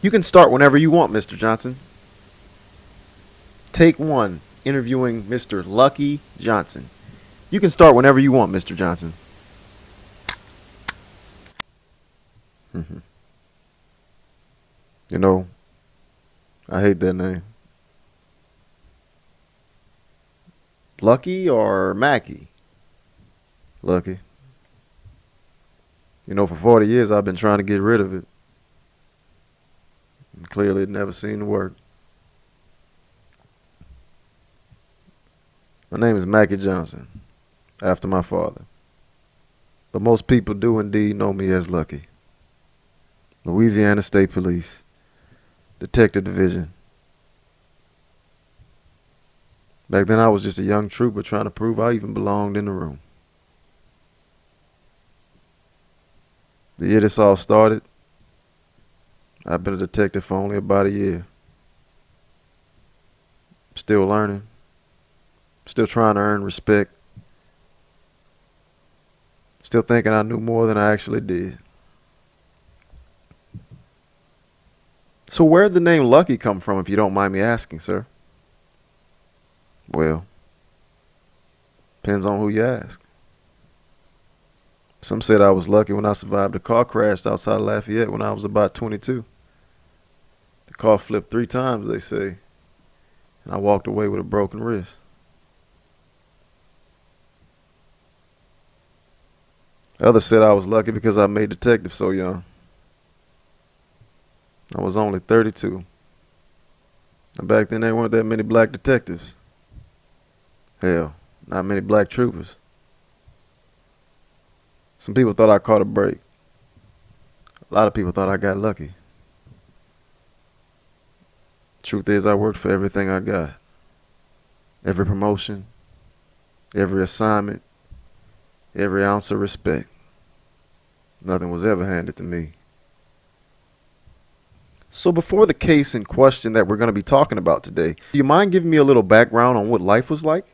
You can start whenever you want, Mr. Johnson. Take one, interviewing Mr. Lucky Johnson. You can start whenever you want, Mr. Johnson. You know, I hate that name. Lucky or Mackie? Lucky. For 40 years I've been trying to get rid of it. And clearly it never seemed to work. My name is Mackie Johnson, after my father. But most people do indeed know me as Lucky. Louisiana State Police, Detective Division. Back then I was just a young trooper trying to prove I even belonged in the room. The year this all started, I've been a detective for only about a year. Still learning. Still trying to earn respect. Still thinking I knew more than I actually did. So where'd the name Lucky come from, if you don't mind me asking, sir? Well, depends on who you ask. Some said I was lucky when I survived a car crash outside Lafayette when I was about 22. The car flipped 3 times, they say, and I walked away with a broken wrist. Others said I was lucky because I made detective so young. I was only 32. And back then there weren't that many black detectives. Hell, not many black troopers. Some people thought I caught a break. A lot of people thought I got lucky. Truth is, I worked for everything I got. Every promotion, every assignment, every ounce of respect. Nothing was ever handed to me. So before the case in question that we're going to be talking about today, do you mind giving me a little background on what life was like?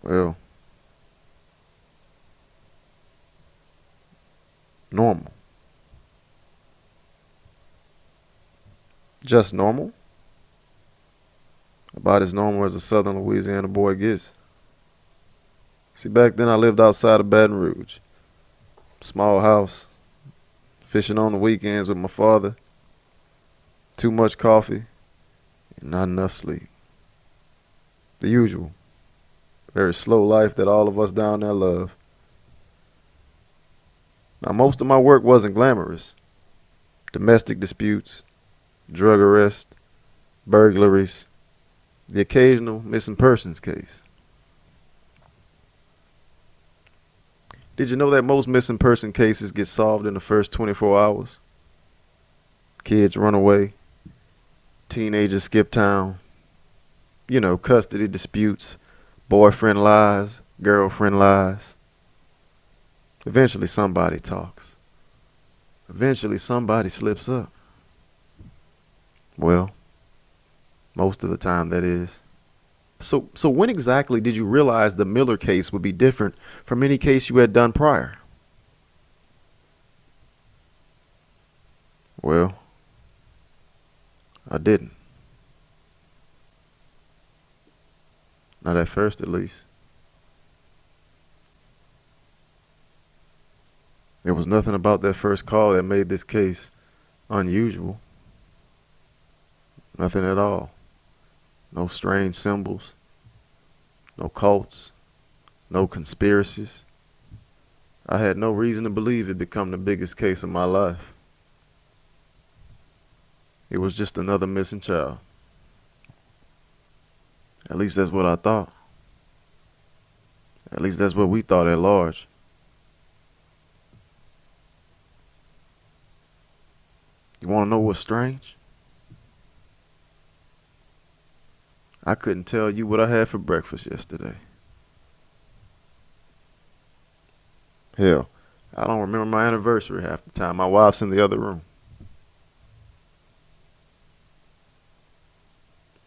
Well, normal. Just normal? About as normal as a southern Louisiana boy gets. See, back then I lived outside of Baton Rouge. Small house. Fishing on the weekends with my father. Too much coffee. And not enough sleep. The usual. Very slow life that all of us down there love. Now, most of my work wasn't glamorous. Domestic disputes, drug arrests, burglaries, the occasional missing persons case. Did you know that most missing person cases get solved in the first 24 hours? Kids run away, teenagers skip town, custody disputes, boyfriend lies, girlfriend lies. Eventually somebody talks. Eventually somebody slips up. Well, most of the time that is. So when exactly did you realize the Miller case would be different from any case you had done prior? Well, I didn't. Not at first, at least. There was nothing about that first call that made this case unusual. Nothing at all. No strange symbols. No cults. No conspiracies. I had no reason to believe it'd become the biggest case of my life. It was just another missing child. At least that's what I thought. At least that's what we thought at large. You want to know what's strange? I couldn't tell you what I had for breakfast yesterday. Hell, I don't remember my anniversary half the time. My wife's in the other room.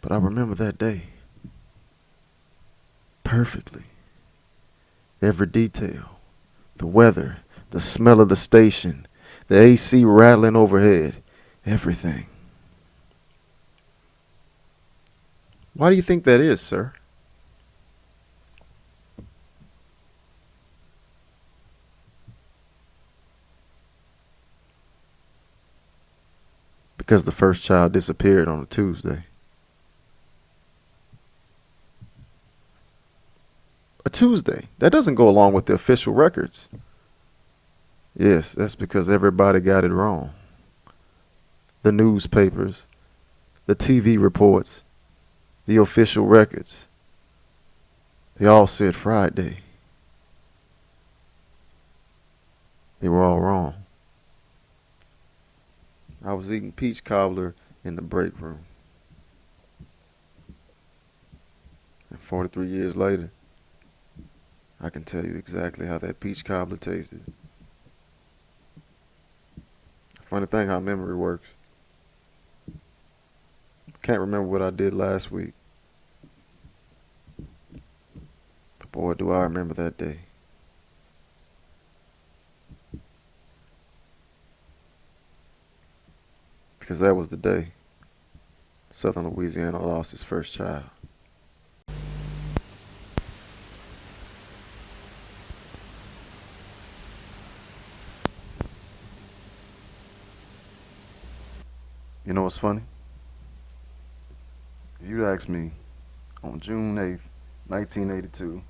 But I remember that day. Perfectly. Every detail. The weather. The smell of the station. the AC rattling overhead, everything. Why do you think that is, sir? Because the first child disappeared on a Tuesday. A Tuesday. That doesn't go along with the official records. Yes, that's because everybody got it wrong. The newspapers, the TV reports, the official records. They all said Friday. They were all wrong. I was eating peach cobbler in the break room. And 43 years later, I can tell you exactly how that peach cobbler tasted. Funny thing how memory works. Can't remember what I did last week. But boy, do I remember that day. Because that was the day Southern Louisiana lost its first child. You know what's funny? If you'd asked me on June 8th, 1982,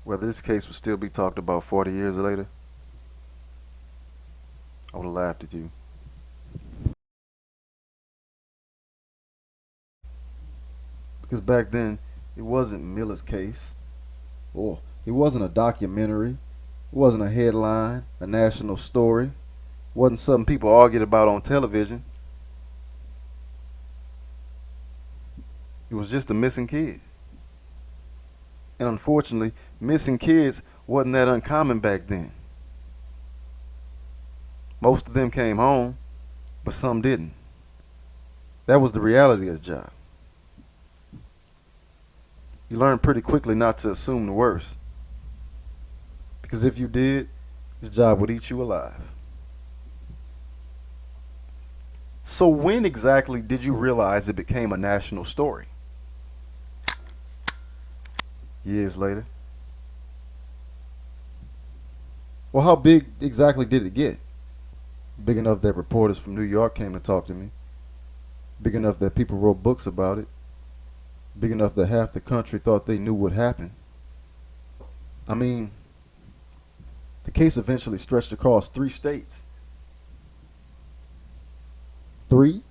whether this case would still be talked about 40 years later, I would have laughed at you. Because back then, it wasn't Miller's case, or it wasn't a documentary, it wasn't a headline, a national story, it wasn't something people argued about on television. It was just a missing kid. And unfortunately, missing kids wasn't that uncommon back then. Most of them came home, but some didn't. That was the reality of the job. You learn pretty quickly not to assume the worst. Because if you did, this job would eat you alive. So when exactly did you realize it became a national story? Years later. Well, how big exactly did it get? Big enough that reporters from New York came to talk to me. Big enough that people wrote books about it. Big enough that half the country thought they knew what happened. I mean, the case eventually stretched across 3 states. 3?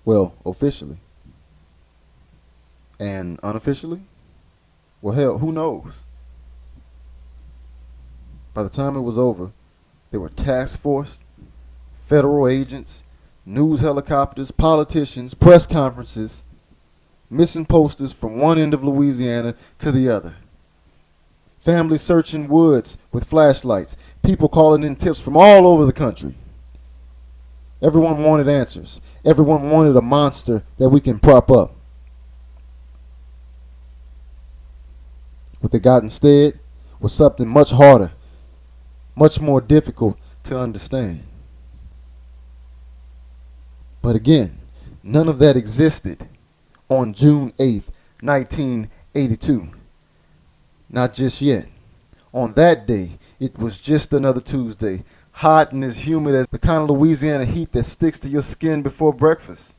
Well, officially. And unofficially? Well, hell, who knows? By the time it was over, there were task force, federal agents, news helicopters, politicians, press conferences, missing posters from one end of Louisiana to the other. Families searching woods with flashlights, people calling in tips from all over the country. Everyone wanted answers. Everyone wanted a monster that we can prop up. What they got instead was something much harder, much more difficult to understand. But again, none of that existed on June 8th, 1982. Not just yet. On that day, it was just another Tuesday, hot and as humid as the kind of Louisiana heat that sticks to your skin before breakfast.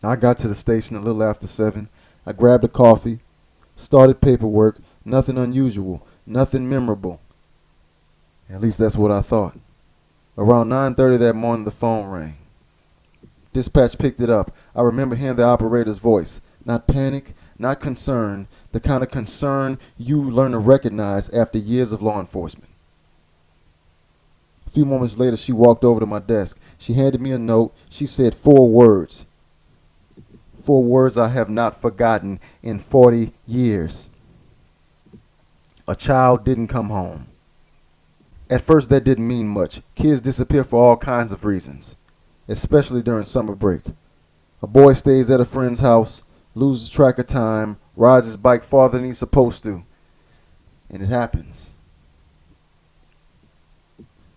I got to the station a little after 7. I grabbed a coffee, started paperwork, nothing unusual, nothing memorable. At least that's what I thought. Around 9:30 that morning, the phone rang. Dispatch picked it up. I remember hearing the operator's voice. Not panic, not concern, the kind of concern you learn to recognize after years of law enforcement. A few moments later, she walked over to my desk. She handed me a note. She said 4 words. 4 words I have not forgotten in 40 years. A child didn't come home. At first, that didn't mean much. Kids disappear for all kinds of reasons, especially during summer break. A boy stays at a friend's house, loses track of time, rides his bike farther than he's supposed to, and it happens.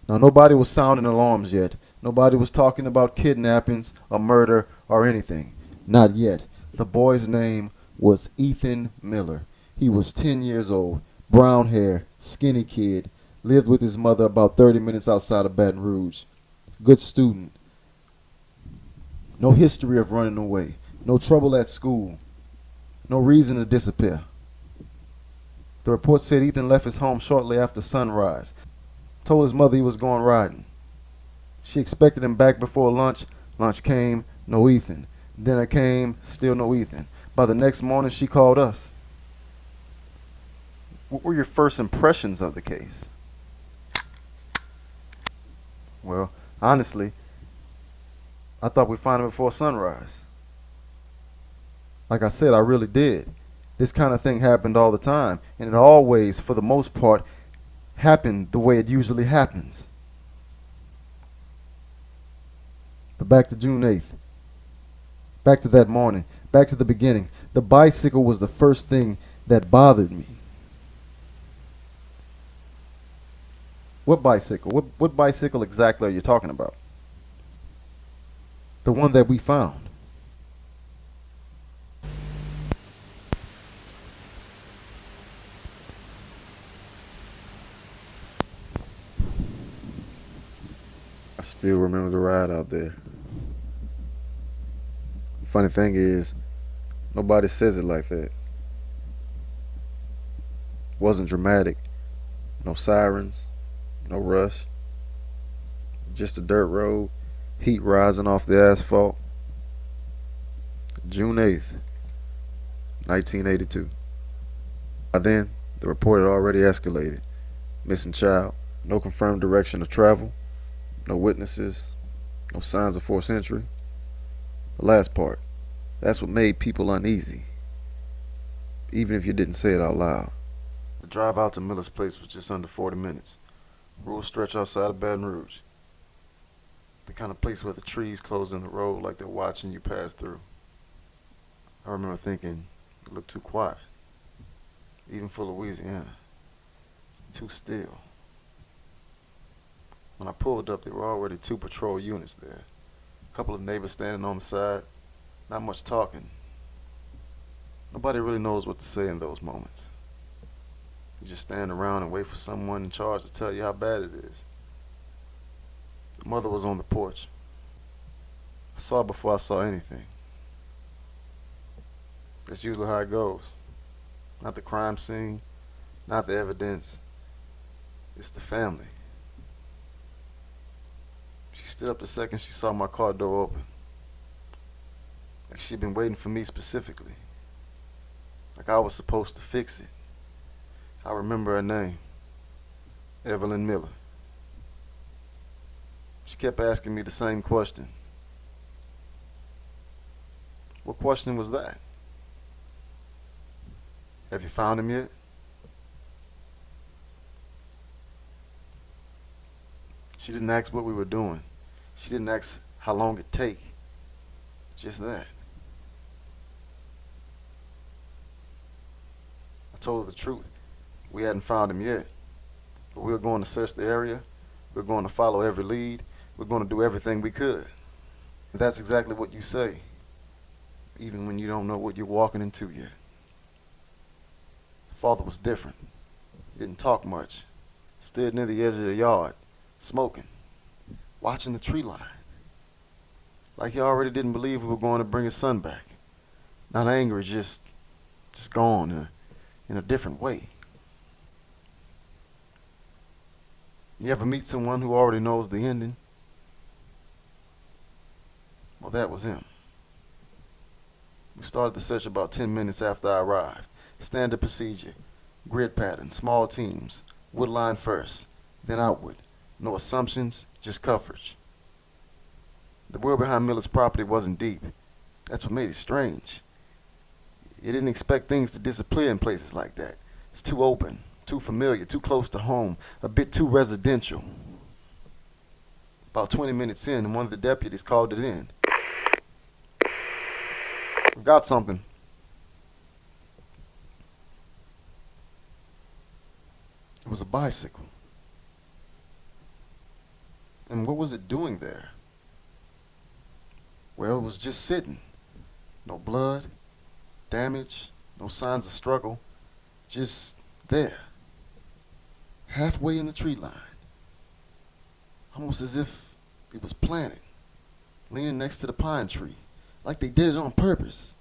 Now, nobody was sounding alarms yet. Nobody was talking about kidnappings or murder or anything. Not yet. The boy's name was Ethan Miller. He was 10 years old, brown hair, skinny kid, lived with his mother about 30 minutes outside of Baton Rouge. Good student. No history of running away. No trouble at school. No reason to disappear. The report said Ethan left his home shortly after sunrise. Told his mother he was going riding. She expected him back before lunch. Lunch came, no Ethan. Dinner came, still no Ethan. By the next morning, she called us. What were your first impressions of the case? Well, honestly, I thought we'd find him before sunrise. Like I said, I really did. This kind of thing happened all the time, and it always, for the most part, happened the way it usually happens. But back to June 8th. Back to that morning. Back to the beginning. The bicycle was the first thing that bothered me. What bicycle? What bicycle exactly are you talking about? The one that we found. I still remember the ride out there. Funny thing is, nobody says it like that. Wasn't dramatic. No sirens. No rush. Just a dirt road. Heat rising off the asphalt. June 8th, 1982. By then, the report had already escalated. Missing child. No confirmed direction of travel. No witnesses. No signs of forced entry. The last part. That's what made people uneasy. Even if you didn't say it out loud. The drive out to Miller's place was just under 40 minutes. Rural stretch outside of Baton Rouge. The kind of place where the trees close in the road like they're watching you pass through. I remember thinking, it looked too quiet. Even for Louisiana. Too still. When I pulled up, there were already 2 patrol units there. A couple of neighbors standing on the side. Not much talking. Nobody really knows what to say in those moments. You just stand around and wait for someone in charge to tell you how bad it is. The mother was on the porch. I saw her before I saw anything. That's usually how it goes. Not the crime scene, not the evidence. It's the family. She stood up the second she saw my car door open. Like she'd been waiting for me specifically. Like I was supposed to fix it. I remember her name. Evelyn Miller. She kept asking me the same question. What question was that? Have you found him yet? She didn't ask what we were doing. She didn't ask how long it'd take. Just that. I told her the truth. We hadn't found him yet. But we were going to search the area. We were going to follow every lead. We were going to do everything we could. And that's exactly what you say. Even when you don't know what you're walking into yet. The father was different. He didn't talk much. Stood near the edge of the yard, smoking, watching the tree line. Like he already didn't believe we were going to bring his son back. Not angry, just gone in a different way. You ever meet someone who already knows the ending? Well, that was him. We started the search about 10 minutes after I arrived. Standard procedure, grid pattern, small teams, wood line first, then outward. No assumptions, just coverage. The world behind Miller's property wasn't deep. That's what made it strange. You didn't expect things to disappear in places like that. It's too open, too familiar, too close to home, a bit too residential. About 20 minutes in, and one of the deputies called it in. We've got something. It was a bicycle. And what was it doing there? Well, it was just sitting. No blood, damage, no signs of struggle. Just there. Halfway in the tree line. Almost as if it was planted. Leaning next to the pine tree. Like they did it on purpose.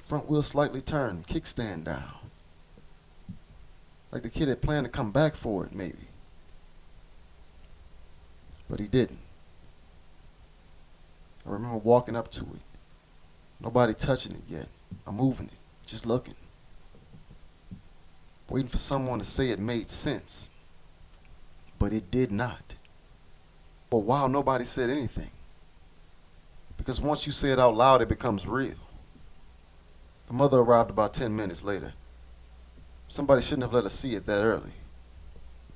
Front wheel slightly turned, kickstand down. Like the kid had planned to come back for it, maybe. But he didn't. I remember walking up to it. Nobody touching it yet, or moving it, just looking. Waiting for someone to say it made sense. But it did not. For a while, nobody said anything. Because once you say it out loud, it becomes real. The mother arrived about 10 minutes later. Somebody shouldn't have let her see it that early.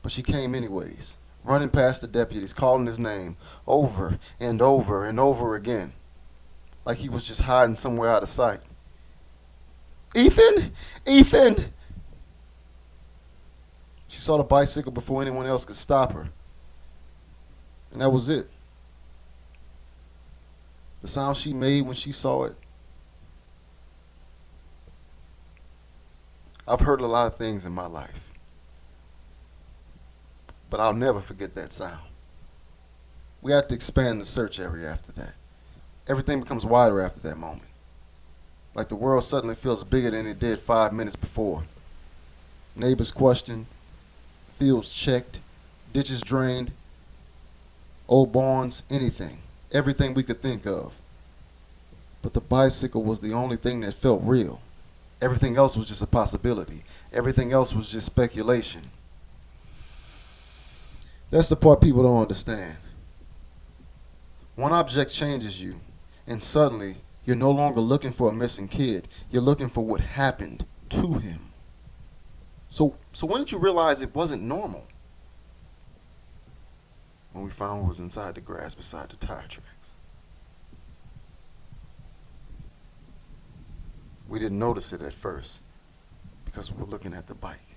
But she came anyways, running past the deputies, calling his name over and over and over again, like he was just hiding somewhere out of sight. Ethan! Ethan! She saw the bicycle before anyone else could stop her. And that was it. The sound she made when she saw it. I've heard a lot of things in my life, but I'll never forget that sound. We had to expand the search area after that. Everything becomes wider after that moment. Like the world suddenly feels bigger than it did 5 minutes before. Neighbors questioned, fields checked, ditches drained, old barns, anything. Everything we could think of. But the bicycle was the only thing that felt real. Everything else was just a possibility. Everything else was just speculation. That's the part people don't understand. One object changes you, and suddenly you're no longer looking for a missing kid. You're looking for what happened to him. So when did you realize it wasn't normal? When we found what was inside the grass beside the tire tracks. We didn't notice it at first because we were looking at the bike.